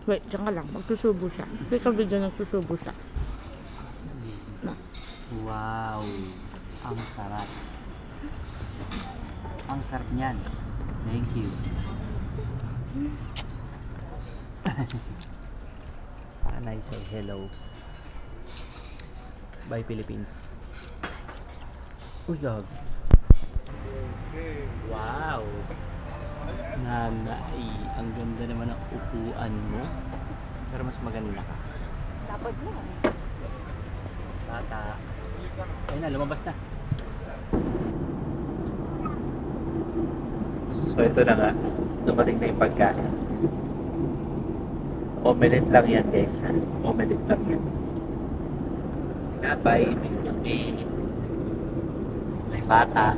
Wait, dyan ka lang. Magsusubo siya. Hindi ka video nagsusubo siya. Na. Wow! Ang sarap. Ang sarap niyan. Thank you. Anay say hello. Bye Philippines. Uy, gag. Wow! Nanay, ang ganda naman ng upuan mo. Pero mas maganda ka. Dapat na. Bata. Ayun na, lumabas na. So ito na nga, dumating na yung pagkain. Omelette lang yan guys. Omelette lang yan. Tinapay, may kape, may bata.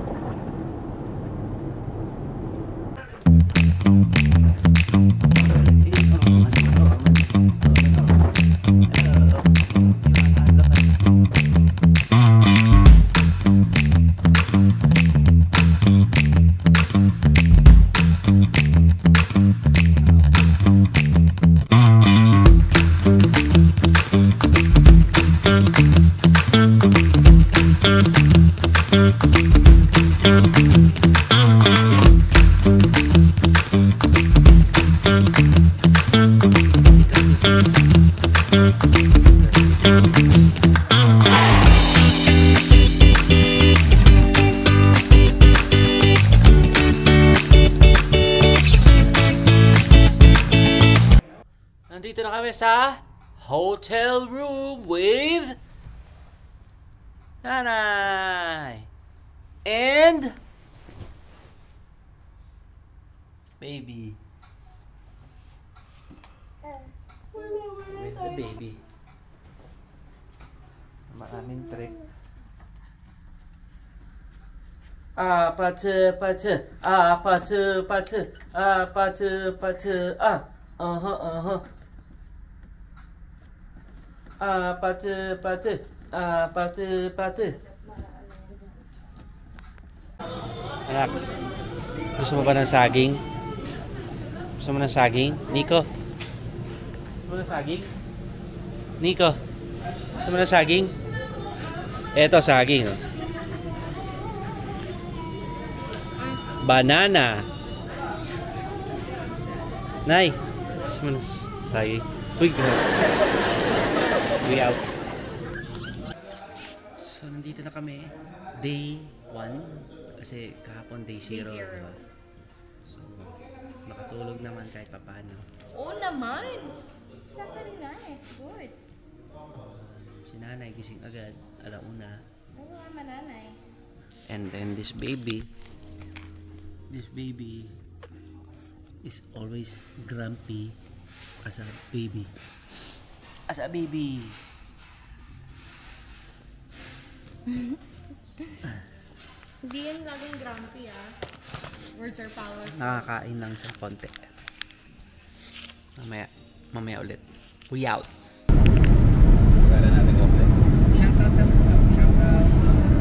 Nandito na kami sa hotel room with Nanay and baby. With the baby. Maraming trick. Pace, pace, pace, pace, pace, pace, pace, pace, pace, pace. Anak, gusto mo ba ng saging? Gusto mo ng saging? Nico? Gusto mo ng saging? Nico? Gusto mo ng saging? Eto saging, oh. Banana. Nay, gusto mo ng saging? Uy, we out. So, nandito na kami. Day 1. Kasi kahapon day 0. Diba? So, nakatulog naman kahit papaano. Oo naman. Very nice. Good. Si nanay gising agad. Alauna. Oo naman nanay. And then this baby is always grumpy as a baby. As a baby. Hindi yan laging grumpy Words are powerful. Nakakain lang siya konti. Mamaya ulit. We out.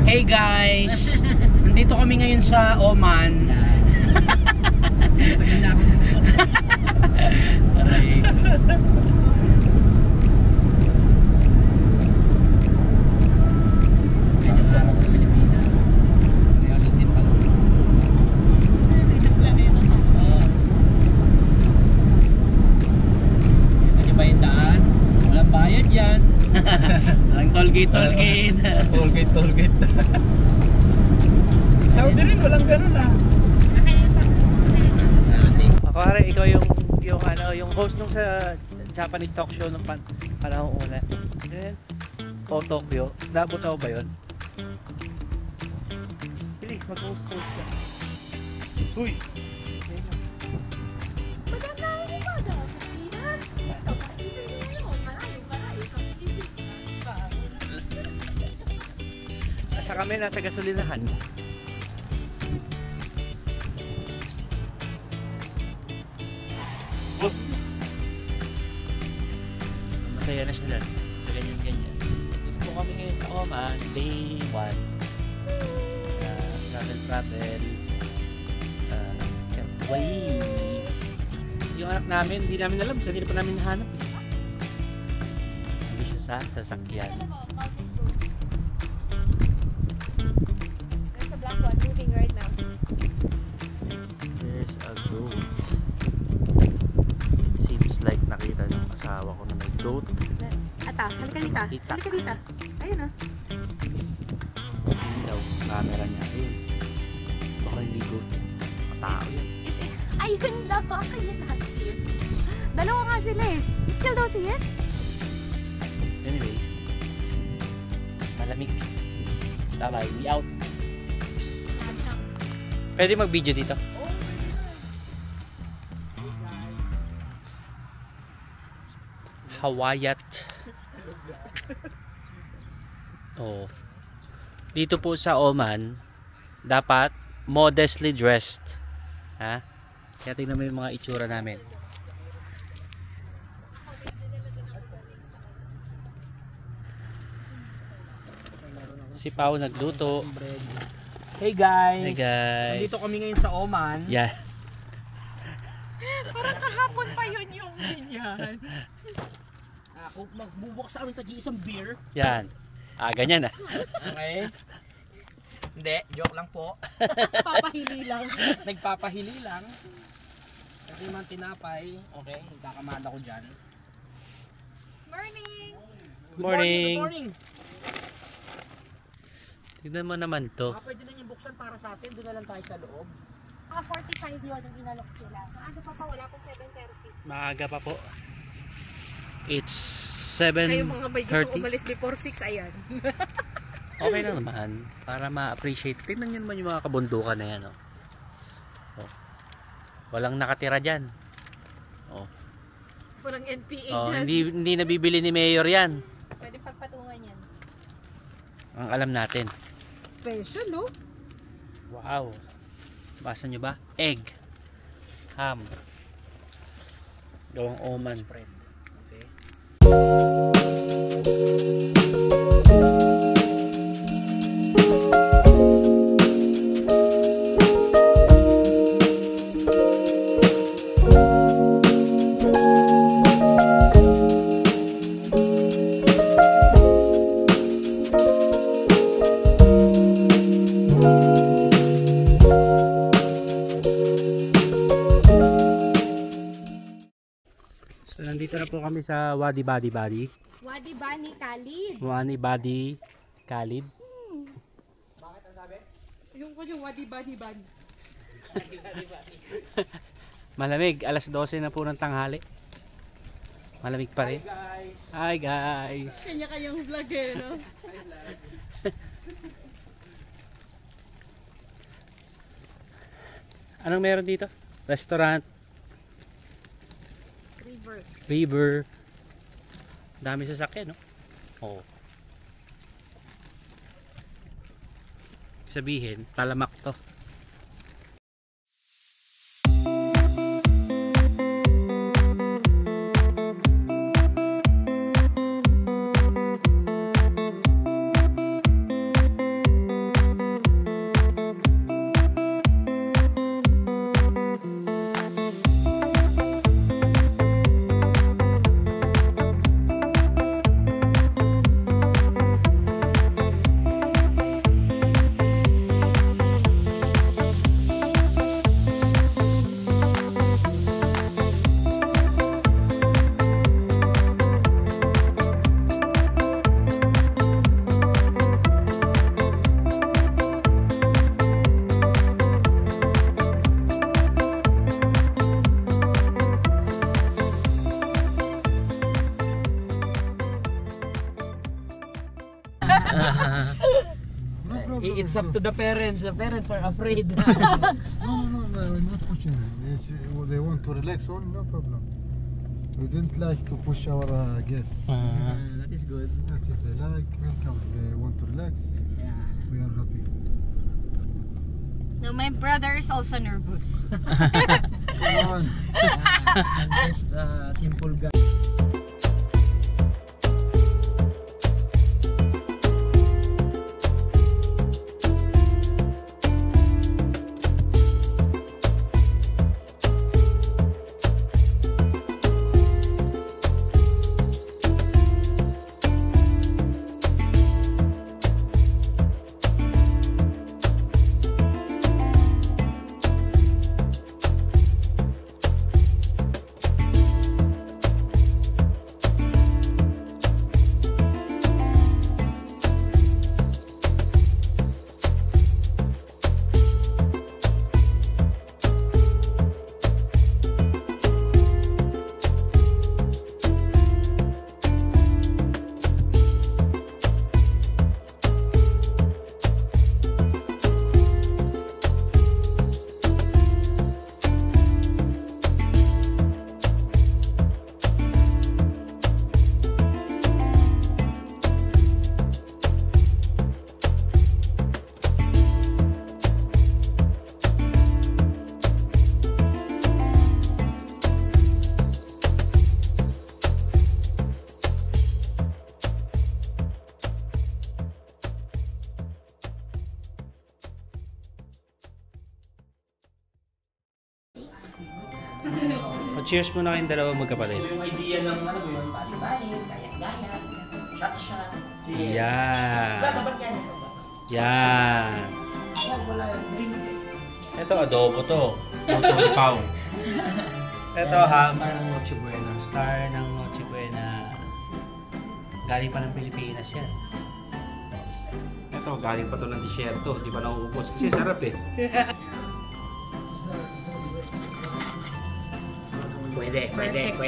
Hey guys! Nandito kami ngayon sa Oman. Tollgate. Saudi rin, walang ganun Ako pare, ikaw yung host nung sa Japanese talk show nung panahon una. Ganyan. O Tokyo. Nabutaw ba yun? Bilis, mag-host ka. Uy! Nasa kami, nasa gasolinahan. Masaya na siya dyan. Sa ganyan-ganyan. Dito kami ngayon sa Oman, day 1. Travel. Hawaii. yung anak namin, hindi namin alam. Kanina pa namin nahanap. Hindi siya sa sasakyan. There's a black one moving right now. There's a goat. It seems like nakita ng asawa ko na may goat. Ata, halika dito. Kita. Halika dito. Ayun o. Ilaw, camera niya. Ayun. Baka hindi goat. Katao yan. Ayun lang. Ayun na. Dalawa nga sila eh. Still daw siya? Anyway. Malamig. Bye-bye. We out. Pwede mag-video dito? Hawaiiat. Oh. Dito po sa Oman, dapat modestly dressed. Ha? Kaya tingnan mo yung mga itsura namin. Si Pao nagluto. Hey guys! Hey guys! Nandito kami ngayon sa Oman. Yeah. Parang kahapon pa yun yung ganyan. Ako magbubuk sa amin tagi isang beer. Yan. Ganyan ah. Okay? Hindi, joke lang po. Papahili lang. Nagpapahili lang. Kasi man tinapay. Okay, nagkakamada ko dyan. Morning! Morning. Good morning! Tignan mo naman to. Pwede na yung buksan para sa atin. Doon na lang tayo sa loob. 45 yun yung inalok sila. Maaga pa pa, wala pong 7:30. Maaga pa po. It's Kayo mga may gusto 7:30. umalis before 6, ayan. Okay lang naman. Para ma-appreciate. Tingnan nyo naman yung mga kabundukan na yan. Oh. Oh. Walang nakatira dyan. Oh. Walang NPA Oh, dyan. hindi nabibili ni Mayor yan. Pwede pagpatungan yan. Ang alam natin. Special, no? Wow. Basa nyo ba? Egg. Ham. Gawang Oman. Spread. Okay. So nandito na po kami sa Wadi Badi Badi. Wadi Bani Khalid. Wadi Badi Khalid. Yung ko yung Wadi Bani Bani. Malamig, alas 12 na po ng tanghali. Malamig pa rin. Guys! Hi guys. Kanya-kanyang vlog eh, no? Anong meron dito? Restaurant, River. river. Dami sasakyan, no? Oo. Sabihin, talamak to. It's up to the parents. The parents are afraid. No, not pushing. They want to relax only, no problem. We didn't like to push our guests. That is good. Yes, if they like, welcome. If they want to relax, Yeah. we are happy. No, my brother is also nervous. Come on. I'm just a simple guy. Cheers muna kayong dalawa magkapatid. So yung idea ng ano mo yun, bali-bali, gaya-gaya, shot-shot. Yan. Wala, dapat yan. Yan. Wala, drink. Ito, adobo to. Lutong pao. Ito, Star ng Noche Buena. Star ng Noche Buena. Galing pa ng Pilipinas yan. Ito, galing pa to ng disyerto. Di pa nauubos. Kasi sarap eh. Pwede. Perfect.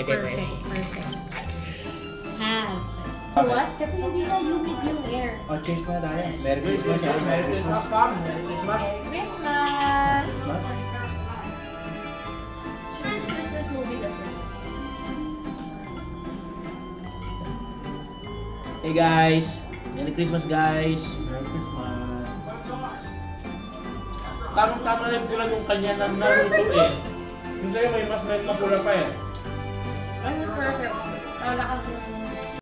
Have. What? Kasi hindi na humid yung air. Oh, change mo na tayo. Merry Christmas. Merry Christmas. Merry Christmas. Merry Christmas! Change Christmas movie kasi. Hey guys, Merry Christmas guys. Merry Christmas. Tamang-tama na yung pula yung kanya na naruto eh. Yung sa'yo may mas mapula pa eh. Ano perfect? Wala kang